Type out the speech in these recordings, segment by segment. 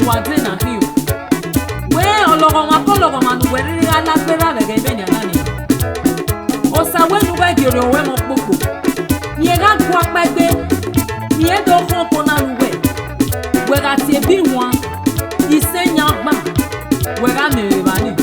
wadena hiyo we ologoma kologoma nuweri ala pera bege benya nani osa we nuwe gere we mo popo yega kwa pegbe ye do konko na nuwe we ga tie bi won isenya gba we ga mere bani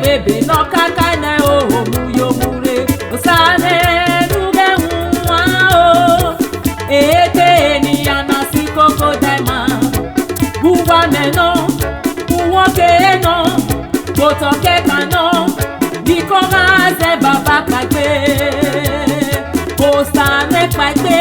Bebe no kakane o muyo mure usane nuge nwa o ete ni anasi koko dema buwa meno buwo ke no botoke kano bikora ze baba kagbe usane kagbe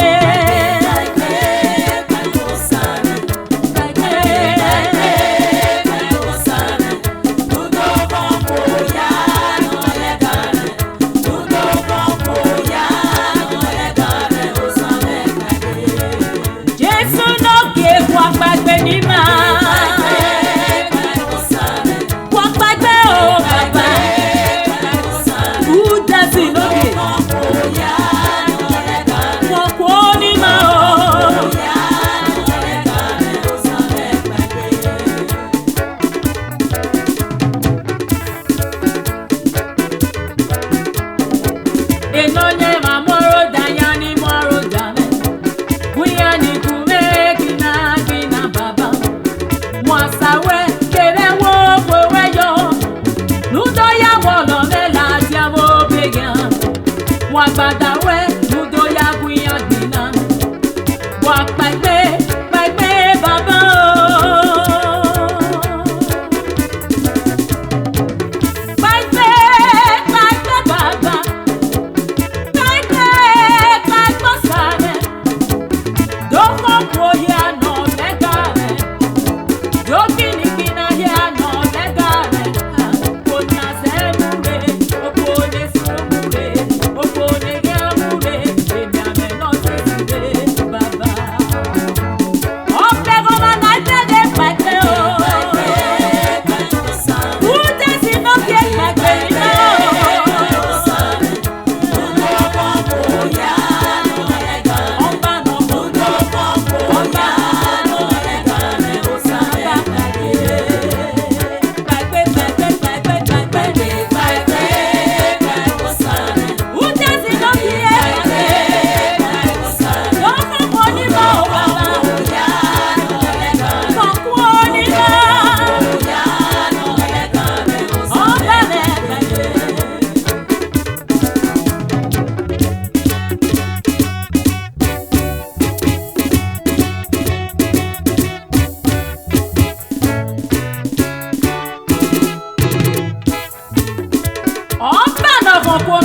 Oba Nokhuonkuo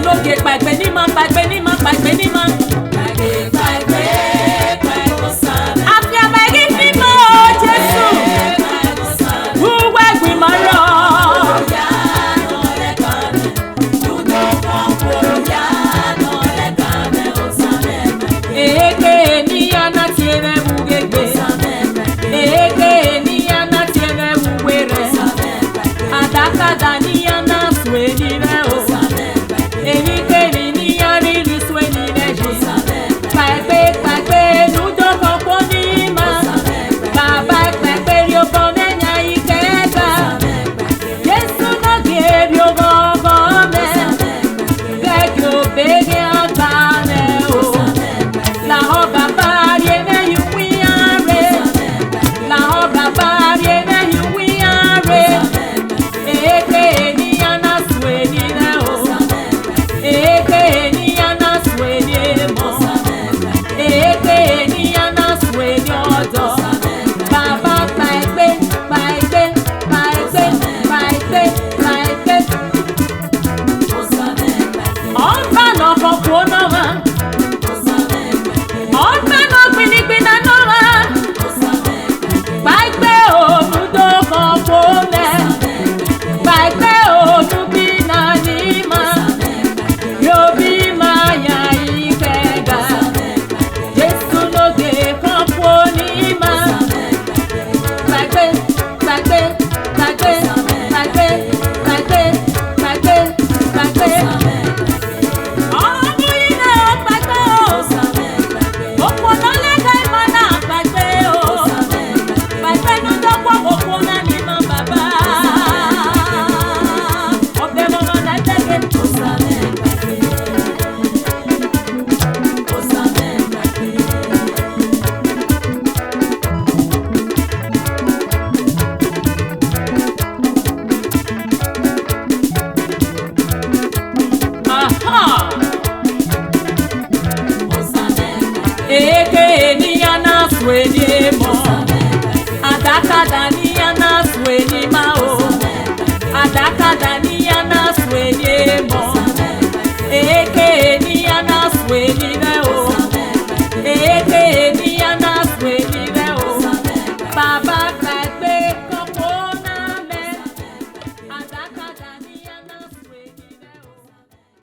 lóge pàgbé ní ma pàgbé ní ma pàgbé ní ma. Àfi àbẹ̀rí fímọ́ Jésù. Wúwẹ́ gbìmọ̀ rọ̀. Eke ènìyàn náà tiẹ̀ wú gègbè. Eke ènìyàn náà tiẹ̀ wú wẹ̀rẹ̀. Àdàkàdà níyàn náà sùn èyí rẹ̀ o. Èyíkéyìí níyàn rírì sùn èyí rẹ̀ jù. Pàgbé pàgbé lùdókò kò ní ma. Bàbá pàgbé rí ọkọ mẹ́nyà ìkẹ́gà. Jésù náà gèrè ọgọ́gọ́ mẹ́. Gẹ́gẹ́ òbẹ́gẹ́ àgbà rẹ̀ o. Làwọn bàbá rí ẹ̀mẹ́yìn wíyá rẹ̀. Làwọn bàbá rí ẹ̀mẹ́yìn wíyá rẹ̀. Eke ènìyàn náà sùn èyí rẹ̀ o. Eke ènìyàn náà sùn èyí mọ́. Eke ènìyàn náà sùn èyí ọ̀dọ́. Bàbá pàgbé pàgbé pàgbé pàgbé pàgbé. Ọba Nokhuonkuo Nomwan. Ọba Nokhuonkuo Nomwan. Pàgbé olùdókòwò mẹ́. Pàgbé olùbínà ní ma. Yobi ma ya ìkẹ́gà. Jésù lóge kan kú ní ma. Pàgbé pàgbé pàgbé pàgbé pàgbé pàgbé pàgbé. Ọmọ ilé ó pàgbé o. Òpó lọ́lẹ́gẹ̀ ìmọ̀ náà pàgbé o. Pàgbé ló dọ́pọ̀ òpó náà ní ma bàbá. Ọbẹ̀ mọ́mọ́ náà tẹ́gẹ̀. Aha! Eke ènìyàn náà sùn èyí mọ́. Àdàkàdà níyàn náà sùn èyí má o. Àdàkàdà